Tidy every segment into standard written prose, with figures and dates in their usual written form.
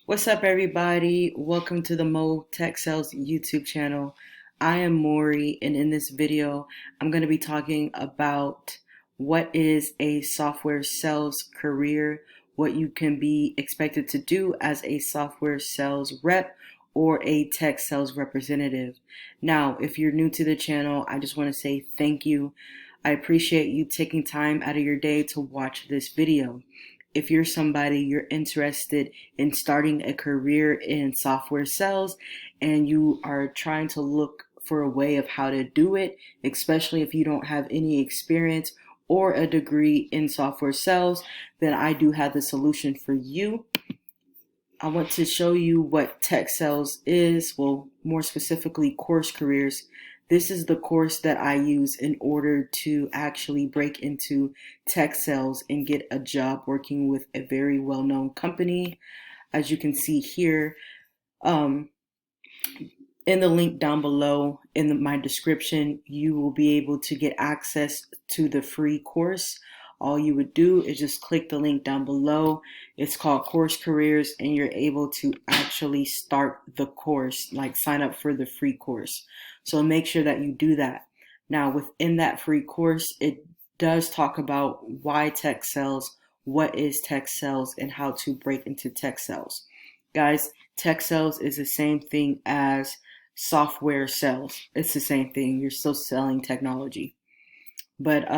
What's up, everybody? Welcome to the MoTechSales YouTube channel. I am Maury, and in this video, I'm going to be talking about what is a software sales career, what you can be expected to do as a software sales rep or a tech sales representative. Now, if you're new to the channel, I just want to say thank you. I appreciate you taking time out of your day to watch this video. If you're somebody you're interested in starting a career in software sales and you are trying to look for a way of how to do it, especially if you don't have any experience or a degree in software sales, then I do have the solution for you. I want to show you what tech sales is, well, more specifically course careers. This is the course that I use in order to actually break into tech sales and get a job working with a very well-known company. As you can see here, in the link down below in my description, you will be able to get access to the free course. All you would do is just click the link down below. It's called Course Careers, and you're able to actually start the course, like sign up for the free course. So make sure that you do that. Now, within that free course, it does talk about why tech sales, what is tech sales, and how to break into tech sales. Guys, tech sales is the same thing as software sales. It's the same thing. You're still selling technology. But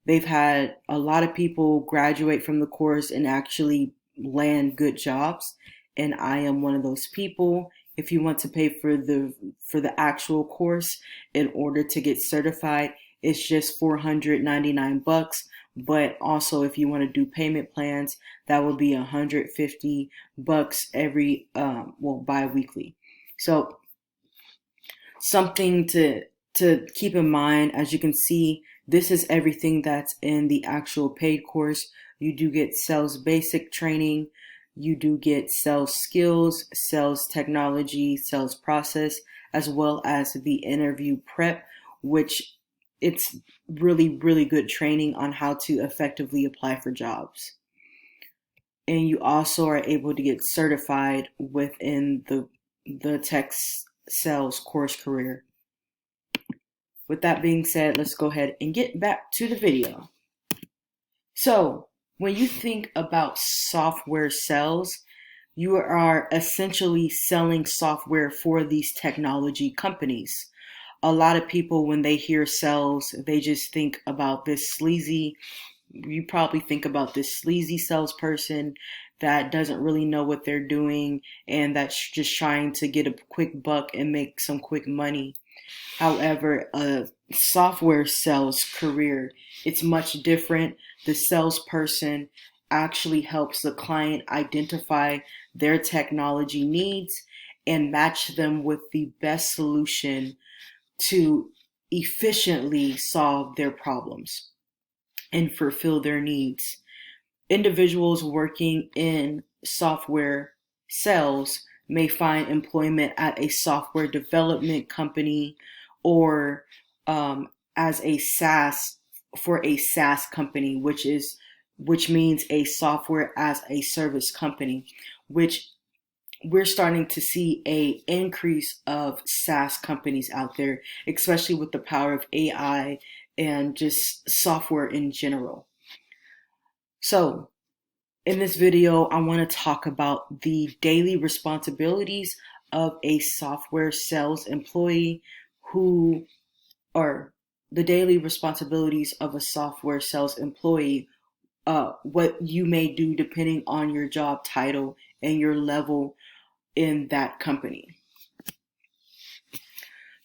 they've had a lot of people graduate from the course and actually land good jobs, and I am one of those people. If you want to pay for the actual course in order to get certified, it's just $499. But also, if you want to do payment plans, that will be $150 every bi-weekly. So something to keep in mind. As you can see, this is everything that's in the actual paid course. You do get sales basic training, you do get sales skills, sales technology, sales process, as well as the interview prep, which it's really good training on how to effectively apply for jobs. And you also are able to get certified within the tech sales course career. With that being said, let's go ahead and get back to the video. So, when you think about software sales, you are essentially selling software for these technology companies. A lot of people, when they hear sales, they just think about this sleazy, you probably think about this sleazy salesperson that doesn't really know what they're doing and that's just trying to get a quick buck and make some quick money. However, a software sales career, it's much different. The salesperson actually helps the client identify their technology needs and match them with the best solution to efficiently solve their problems and fulfill their needs. Individuals working in software sales may find employment at a software development company or as a SaaS for a SaaS company, which means a software as a service company, which we're starting to see a increase of SaaS companies out there, especially with the power of AI and just software in general. So in this video, I want to talk about the daily responsibilities of a software sales employee or the daily responsibilities of a software sales employee, what you may do depending on your job title and your level in that company.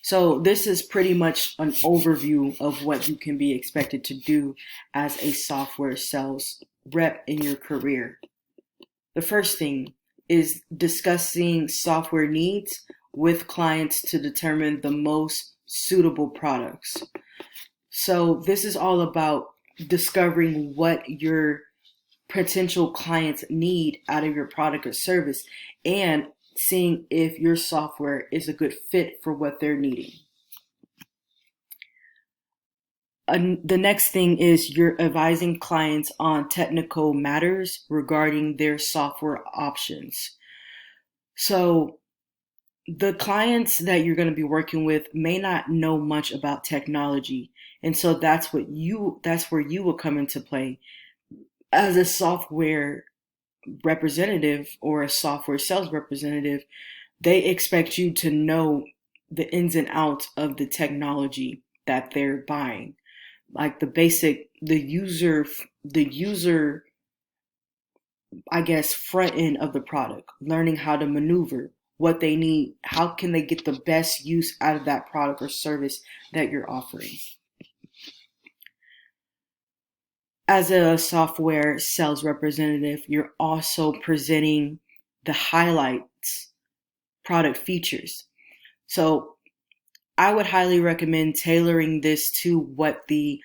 So this is pretty much an overview of what you can be expected to do as a software sales rep in your career. The first thing is discussing software needs with clients to determine the most suitable products. So this is all about discovering what your potential clients need out of your product or service and seeing if your software is a good fit for what they're needing. The next thing is you're advising clients on technical matters regarding their software options. So the clients that you're going to be working with may not know much about technology. And so that's where you will come into play as a software representative or a software sales representative. They expect you to know the ins and outs of the technology that they're buying, like the user, I guess, front end of the product, learning how to maneuver, what they need, how can they get the best use out of that product or service that you're offering. As a software sales representative, you're also presenting the highlights, product features. So I would highly recommend tailoring this to what the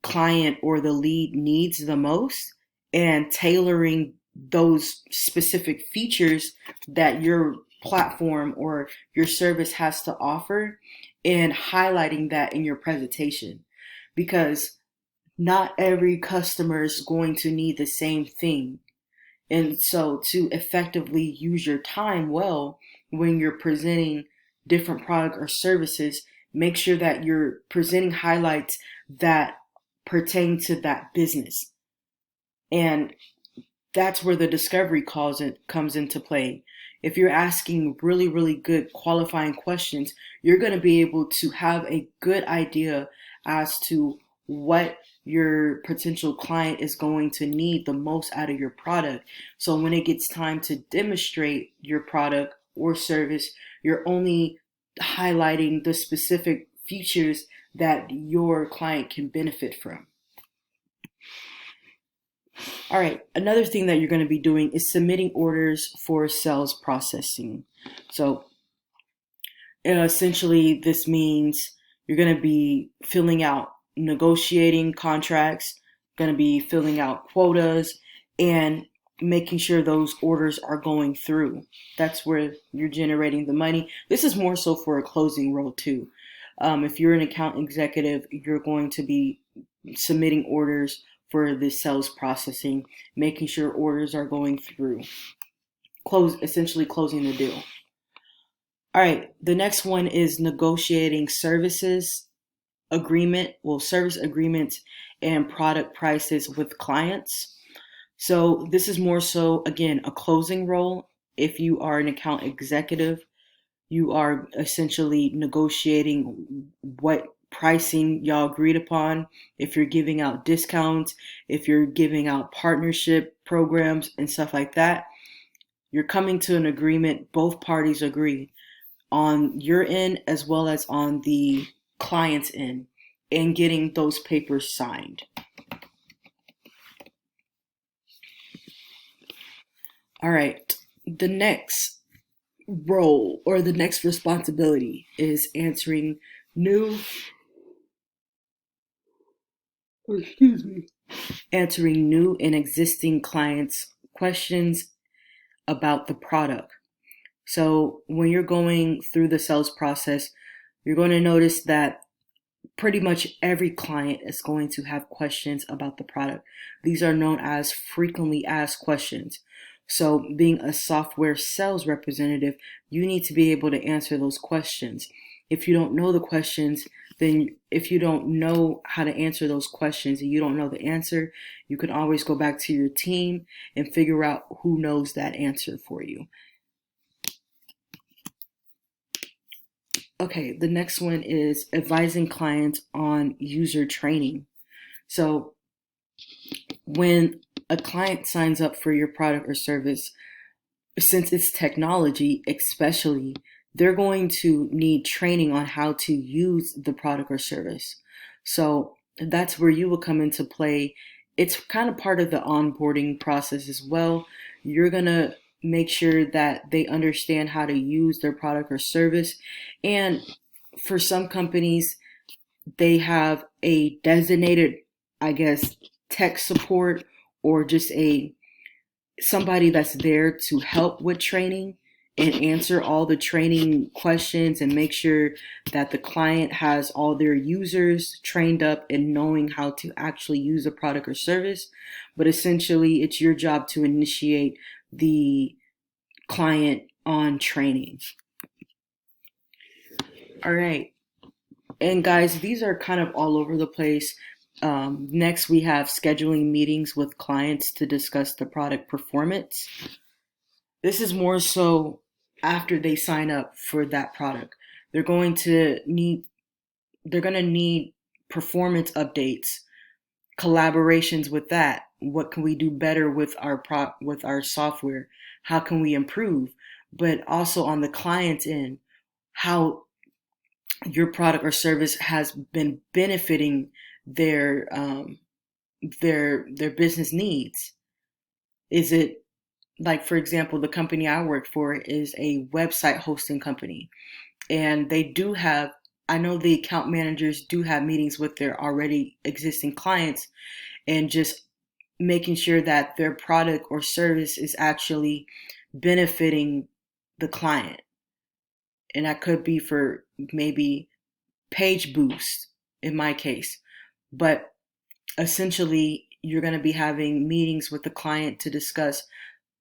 client or the lead needs the most, and tailoring those specific features that your platform or your service has to offer, and highlighting that in your presentation, because not every customer is going to need the same thing. And so to effectively use your time well when you're presenting different product or services, make sure that you're presenting highlights that pertain to that business. And that's where the discovery comes into play. If you're asking really, really good qualifying questions, you're going to be able to have a good idea as to what your potential client is going to need the most out of your product. So when it gets time to demonstrate your product or service, you're only highlighting the specific features that your client can benefit from. All right, another thing that you're going to be doing is submitting orders for sales processing. So essentially, this means you're going to be filling out negotiating contracts, going to be filling out quotas, and making sure those orders are going through. That's where you're generating the money. This is more so for a closing role too. If you're an account executive, you're going to be submitting orders for the sales processing, making sure orders are going through, essentially closing the deal. All right, the next one is negotiating service agreements and product prices with clients. So this is more so, again, a closing role. If you are an account executive, you are essentially negotiating what pricing y'all agreed upon. If you're giving out discounts, if you're giving out partnership programs and stuff like that, you're coming to an agreement. Both parties agree on your end as well as on the client's end, and getting those papers signed. All right, the next role or the next responsibility is answering new answering new and existing clients' questions about the product. So when you're going through the sales process, you're going to notice that pretty much every client is going to have questions about the product. These are known as frequently asked questions. So being a software sales representative, you need to be able to answer those questions. If you don't know the questions, then if you don't know how to answer those questions and you don't know the answer, you can always go back to your team and figure out who knows that answer for you. Okay, the next one is advising clients on user training. So when a client signs up for your product or service, since it's technology, especially, they're going to need training on how to use the product or service. So that's where you will come into play. It's kind of part of the onboarding process as well. You're going to make sure that they understand how to use their product or service. And for some companies, they have a designated, I guess, tech support, or just somebody that's there to help with training and answer all the training questions and make sure that the client has all their users trained up and knowing how to actually use a product or service. But essentially, it's your job to initiate the client on training. All right. And guys, these are kind of all over the place. Next, we have scheduling meetings with clients to discuss the product performance. This is more so after they sign up for that product. They're going to need they're going to need performance updates, collaborations with that. What can we do better with with our software? How can we improve? But also on the client's end, how your product or service has been benefiting their their business needs. Is it, like, for example, the company I work for is a website hosting company, and they do have, I know the account managers do have meetings with their already existing clients and just making sure that their product or service is actually benefiting the client. And that could be for maybe page boost in my case. But essentially, you're going to be having meetings with the client to discuss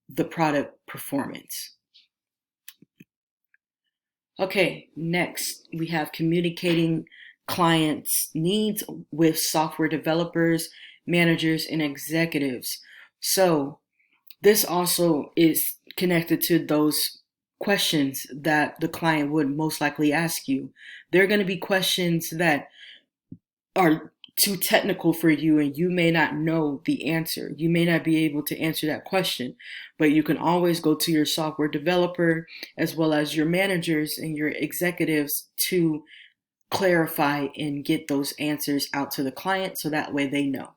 the product performance. Okay, next we have communicating clients' needs with software developers, managers, and executives. So this also is connected to those questions that the client would most likely ask you. There are going to be questions that are too technical for you and you may not know the answer. You may not be able to answer that question, but you can always go to your software developer as well as your managers and your executives to clarify and get those answers out to the client so that way they know.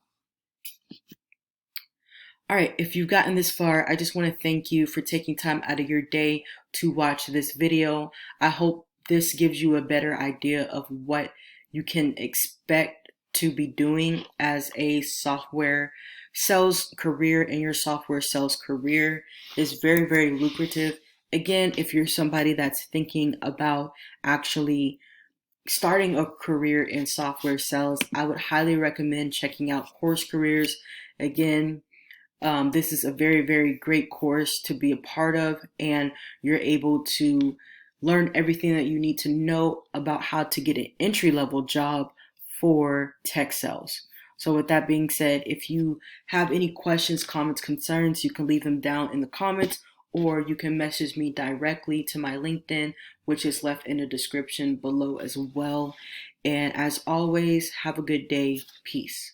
All right, if you've gotten this far, I just want to thank you for taking time out of your day to watch this video. I hope this gives you a better idea of what you can expect to be doing as a software sales career, and your software sales career is very, very lucrative. Again, if you're somebody that's thinking about actually starting a career in software sales, I would highly recommend checking out Course Careers. Again, this is a very, very great course to be a part of, and you're able to learn everything that you need to know about how to get an entry-level job for tech sales. So with that being said, if you have any questions, comments, concerns, you can leave them down in the comments, or you can message me directly to my LinkedIn, which is left in the description below as well. And as always, have a good day. Peace.